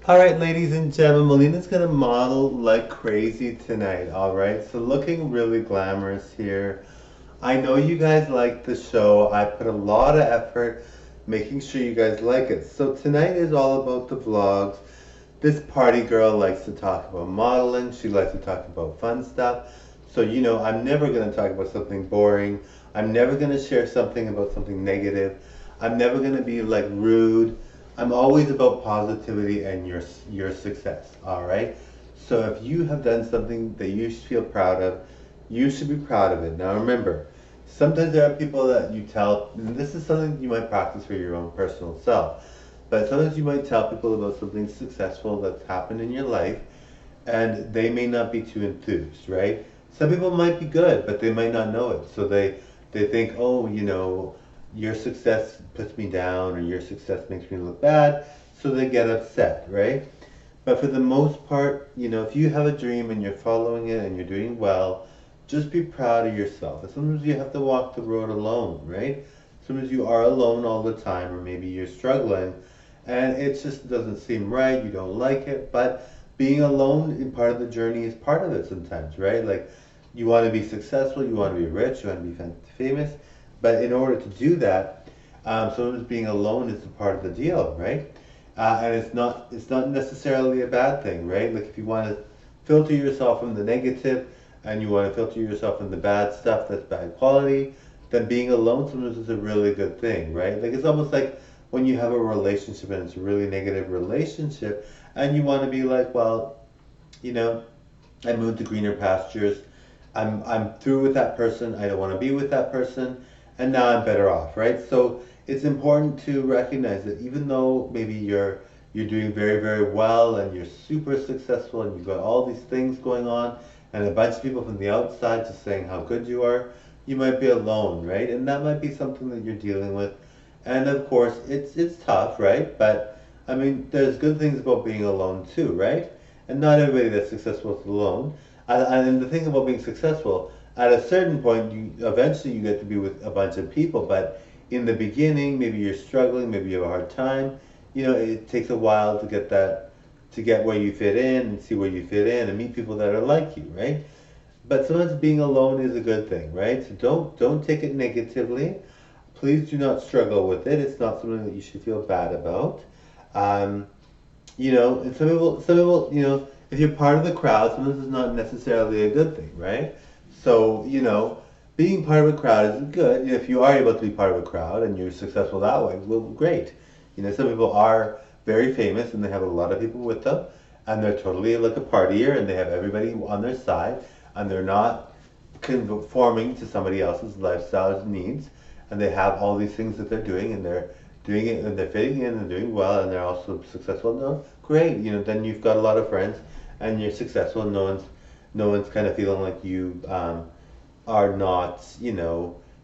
Alright, ladies and gentlemen, Melina's gonna model like crazy tonight, alright? So looking really glamorous here. I know you guys like the show. I put a lot of effort making sure you guys like it. So tonight is all about the vlogs. This party girl likes to talk about modeling. She likes to talk about fun stuff. So, I'm never going to talk about something boring. I'm never going to share something about something negative. I'm never going to be like rude. I'm always about positivity and your success, all right? So if you have done something that you feel proud of, you should be proud of it. Now remember, sometimes there are people that you tell, and this is something you might practice for your own personal self, but sometimes you might tell people about something successful that's happened in your life, and they may not be too enthused, right? Some people might be good, but they might not know it. So they think, oh, your success puts me down, or your success makes me look bad, so they get upset, right? But for the most part, if you have a dream and you're following it and you're doing well, just be proud of yourself. And sometimes you have to walk the road alone, right? Sometimes you are alone all the time, or maybe you're struggling, and it just doesn't seem right. You don't like it, but being alone in part of the journey is part of it sometimes, right? Like you want to be successful, you want to be rich, you want to be famous, but in order to do that, sometimes being alone is a part of the deal, right? And it's not necessarily a bad thing, right? Like if you want to filter yourself from the negative and you want to filter yourself from the bad stuff that's bad quality, then being alone sometimes is a really good thing, right? Like it's almost like when you have a relationship and it's a really negative relationship and you want to be like, well, you know, I moved to greener pastures. I'm through with that person. I don't want to be with that person, and now I'm better off, right? So it's important to recognize that even though maybe you're doing very very well and you're super successful and you've got all these things going on and a bunch of people from the outside just saying how good you are, you might be alone, right? And that might be something that you're dealing with. And of course, it's tough, right? But I mean, there's good things about being alone too, right? And not everybody that's successful is alone. And the thing about being successful, at a certain point, you eventually you get to be with a bunch of people. But in the beginning, maybe you're struggling, maybe you have a hard time. It takes a while to get where you fit in and see where you fit in and meet people that are like you, right? But sometimes being alone is a good thing, right? So don't take it negatively. Please do not struggle with it. It's not something that you should feel bad about. Um, and some people, if you're part of the crowd, sometimes it's not necessarily a good thing, right? So, being part of a crowd is good. If you are able to be part of a crowd and you're successful that way, well, great. Some people are very famous and they have a lot of people with them, and they're totally like a partier and they have everybody on their side, and they're not conforming to somebody else's lifestyle needs, and they have all these things that they're doing, and they're doing it and they're fitting in and doing well and they're also successful. No, great. Then you've got a lot of friends and you're successful. And no one's kind of feeling like you are not,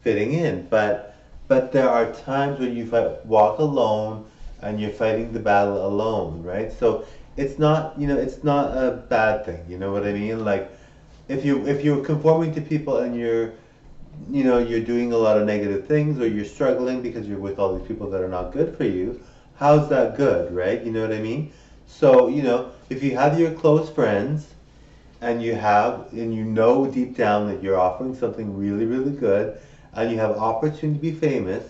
fitting in. But there are times when you walk alone and you're fighting the battle alone, right? So it's not a bad thing. You know what I mean? Like if you're conforming to people and you're doing a lot of negative things or you're struggling because you're with all these people that are not good for you, how's that good, right? You know what I mean? So, if you have your close friends and you know deep down that you're offering something really, really good and you have opportunity to be famous,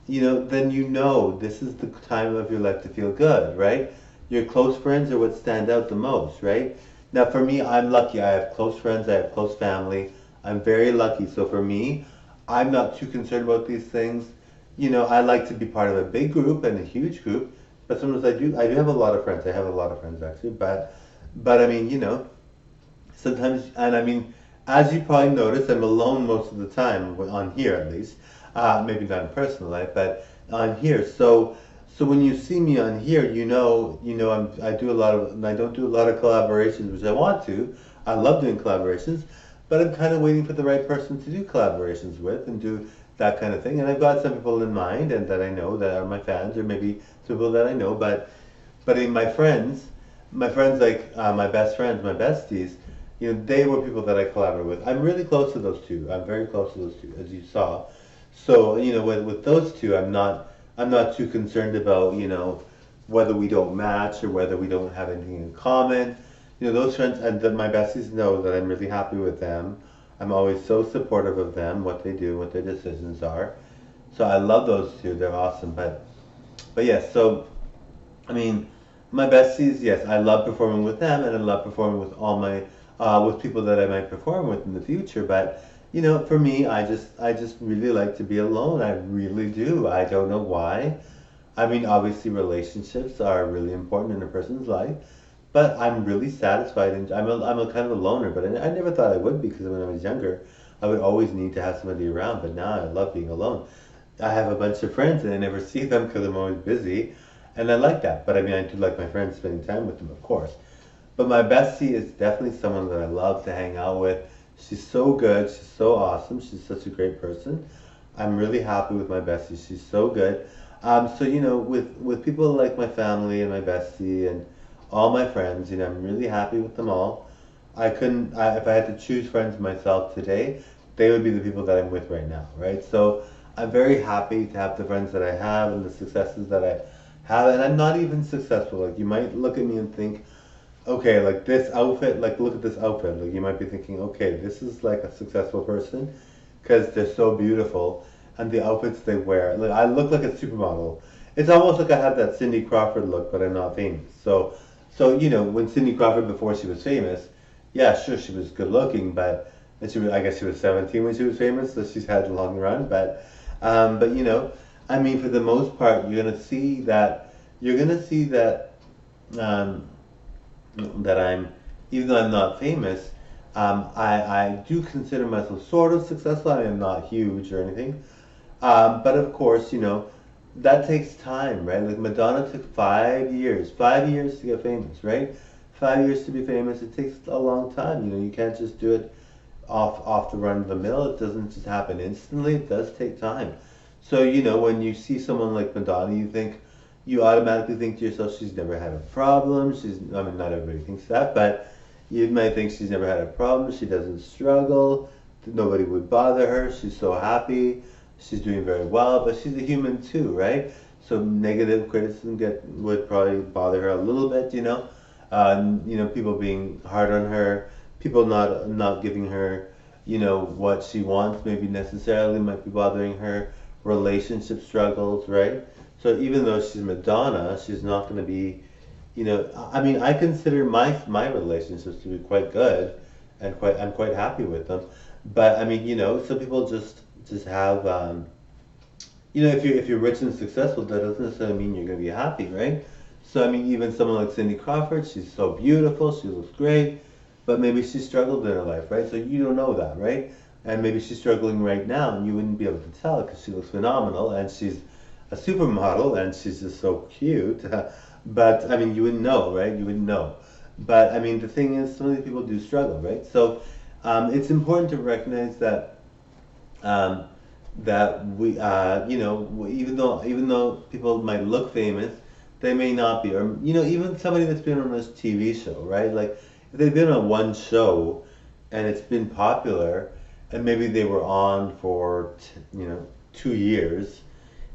then this is the time of your life to feel good, right? Your close friends are what stand out the most, right? Now, for me, I'm lucky. I have close friends, I have close family. I'm very lucky. So for me, I'm not too concerned about these things. I like to be part of a big group and a huge group, but sometimes I do have a lot of friends. I have a lot of friends actually, but I mean, sometimes, and I mean, as you probably noticed, I'm alone most of the time on here at least. Maybe not in personal life, but on here. So when you see me on here, I do a lot of, and I don't do a lot of collaborations, which I want to. I love doing collaborations, but I'm kind of waiting for the right person to do collaborations with and do that kind of thing. And I've got some people in mind and that I know that are my fans, or maybe some people that I know, but in my friends like my best friends, my besties, they were people that I collaborated with. I'm really close to those two. I'm very close to those two, as you saw. So with those two, I'm not too concerned about whether we don't match or whether we don't have anything in common. Those friends and my besties know that I'm really happy with them. I'm always so supportive of them, what they do, what their decisions are. So I love those two. They're awesome. But yes, so I mean, my besties, yes, I love performing with them, and I love performing with all my with people that I might perform with in the future. But for me, I just really like to be alone. I really do. I don't know why. I mean, obviously, relationships are really important in a person's life, but I'm really satisfied, and I'm a kind of a loner. But I never thought I would be, because when I was younger, I would always need to have somebody around. But now I love being alone. I have a bunch of friends, and I never see them because I'm always busy, and I like that. But I mean, I do like my friends spending time with them, of course. But my bestie is definitely someone that I love to hang out with. She's so good. She's so awesome. She's such a great person. I'm really happy with my bestie. She's so good. So with people like my family and my bestie and all my friends, I'm really happy with them all. If I had to choose friends myself today, they would be the people that I'm with right now, right? So I'm very happy to have the friends that I have and the successes that I have. And I'm not even successful. Like, you might look at me and think, okay, like this outfit, like look at this outfit. Like, you might be thinking, okay, this is like a successful person because they're so beautiful and the outfits they wear. Like, I look like a supermodel. It's almost like I have that Cindy Crawford look, but I'm not famous. So when Cindy Crawford, before she was famous, yeah, sure, she was good looking, but and I guess she was 17 when she was famous, so she's had a long run. But I mean, for the most part, you're gonna see that um, that I'm, even though I'm not famous, I do consider myself sort of successful. I am not huge or anything. But of course, that takes time, right? Like, Madonna took 5 years, 5 years to get famous, right? 5 years to be famous. It takes a long time. You can't just do it off the run of the mill. It doesn't just happen instantly. It does take time. So when you see someone like Madonna, you automatically think to yourself, she's never had a problem. I mean, not everybody thinks that, but you might think she's never had a problem. She doesn't struggle. Nobody would bother her. She's so happy. She's doing very well, but she's a human too, right? So negative criticism would probably bother her a little bit, people being hard on her, people not giving her, what she wants, maybe necessarily might be bothering her. Relationship struggles, right? So even though she's Madonna, she's not going to be, I mean, I consider my relationships to be quite good, and I'm quite happy with them. But I mean, some people just have, if you're rich and successful, that doesn't necessarily mean you're going to be happy, right? So I mean, even someone like Cindy Crawford, she's so beautiful, she looks great, but maybe she struggled in her life, right? So you don't know that, right? And maybe she's struggling right now, and you wouldn't be able to tell because she looks phenomenal, and she's a supermodel, and she's just so cute. But I mean, you wouldn't know, right? You wouldn't know. But I mean, the thing is, some of these people do struggle, right? So it's important to recognize um, that even though people might look famous, they may not be, or even somebody that's been on this TV show, right? Like, if they've been on one show and it's been popular, and maybe they were on for 2 years,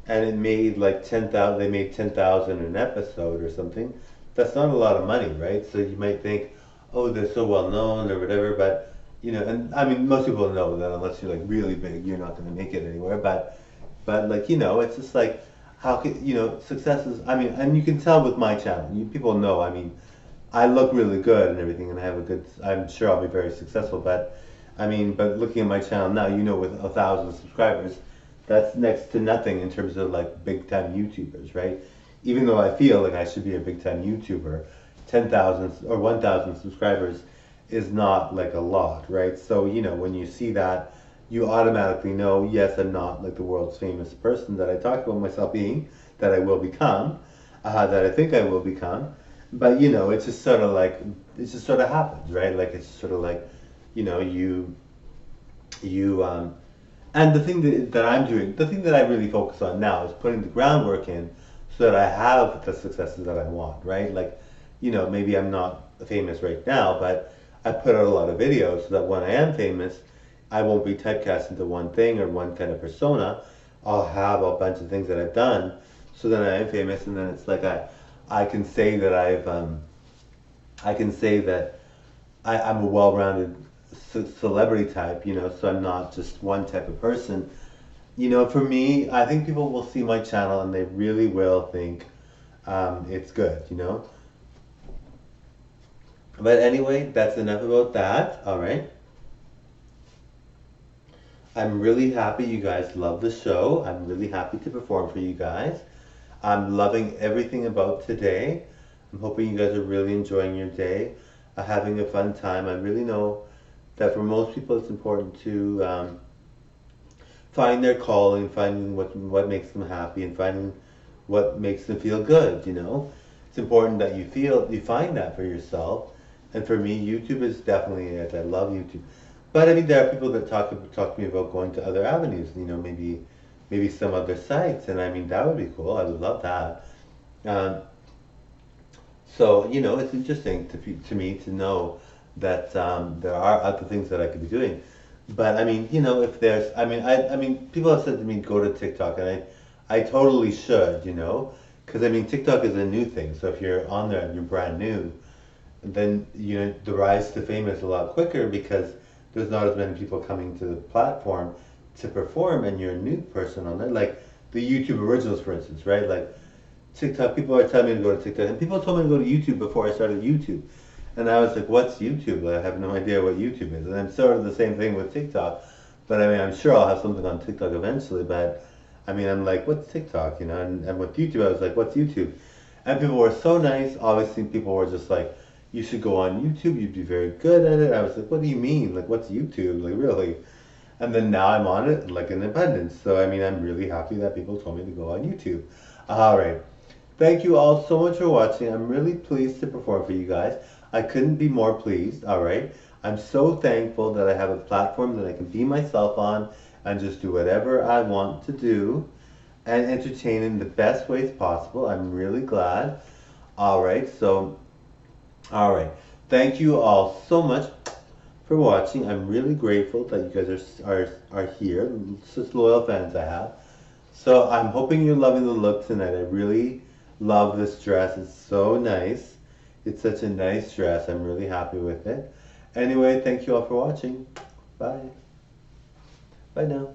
and it made like 10,000. They made 10,000 an episode or something. That's not a lot of money, right? So you might think, oh, they're so well known or whatever, but and I mean, most people know that unless you're like really big, you're not going to make it anywhere. But like, it's just like, how can success is. I mean, and you can tell with my channel. People know. I mean, I look really good and everything, and I have a good. I'm sure I'll be very successful, but I mean, but looking at my channel now, with 1,000 subscribers, that's next to nothing in terms of like big time YouTubers, right? Even though I feel like I should be a big time YouTuber, 10,000 or 1,000 subscribers is not like a lot, right? So when you see that, you automatically know, yes, I'm not like the world's famous person that I talked about myself being, that I will become, that I think I will become. But it's just sort of like, it just sort of happens, right? Like, it's sort of like, you you and the thing that I'm doing, the thing that I really focus on now is putting the groundwork in so that I have the successes that I want, right? Like, maybe I'm not famous right now, but I put out a lot of videos so that when I am famous, I won't be typecast into one thing or one kind of persona. I'll have a bunch of things that I've done so that I am famous, and then it's like I can say that I can say that I'm a well-rounded celebrity type, you know, so I'm not just one type of person. You know, for me, I think people will see my channel and they really will think it's good, you know. But anyway, that's enough about that. All right. I'm really happy you guys love the show. I'm really happy to perform for you guys. I'm loving everything about today. I'm hoping you guys are really enjoying your day, having a fun time. I really know that for most people it's important to find their calling, finding what makes them happy, and finding what makes them feel good. You know, it's important that you find that for yourself. And for me, YouTube is definitely it. I love YouTube. But I mean, there are people that talk to me about going to other avenues. You know, maybe some other sites, and I mean that would be cool. I would love that. Um, so you know, it's interesting to me to know that there are other things that I could be doing. But I mean, you know, if there's, I mean, people have said to me go to TikTok, and I totally should, you know, because I mean, TikTok is a new thing. So if you're on there and you're brand new, then you know the rise to fame is a lot quicker because there's not as many people coming to the platform to perform, and you're a new person on there. Like the YouTube originals, for instance, right? Like TikTok, people are telling me to go to TikTok, and people told me to go to YouTube before I started YouTube. And I was like, what's YouTube? Like, I have no idea what YouTube is. And I'm sort of the same thing with TikTok. But I mean, I'm sure I'll have something on TikTok eventually. But I mean, I'm like, what's TikTok? You know, and with YouTube, I was like, what's YouTube? And people were so nice. Obviously, people were just like, you should go on YouTube. You'd be very good at it. I was like, what do you mean? Like, what's YouTube? Like, really? And then now I'm on it like independent. So I mean, I'm really happy that people told me to go on YouTube. All right. Thank you all so much for watching. I'm really pleased to perform for you guys. I couldn't be more pleased, all right? I'm so thankful that I have a platform that I can be myself on and just do whatever I want to do and entertain in the best ways possible. I'm really glad. All right, so, all right. Thank you all so much for watching. I'm really grateful that you guys are here. Such loyal fans I have. So I'm hoping you're loving the look tonight. I really love this dress. It's so nice. It's such a nice dress. I'm really happy with it. Anyway, thank you all for watching. Bye. Bye now.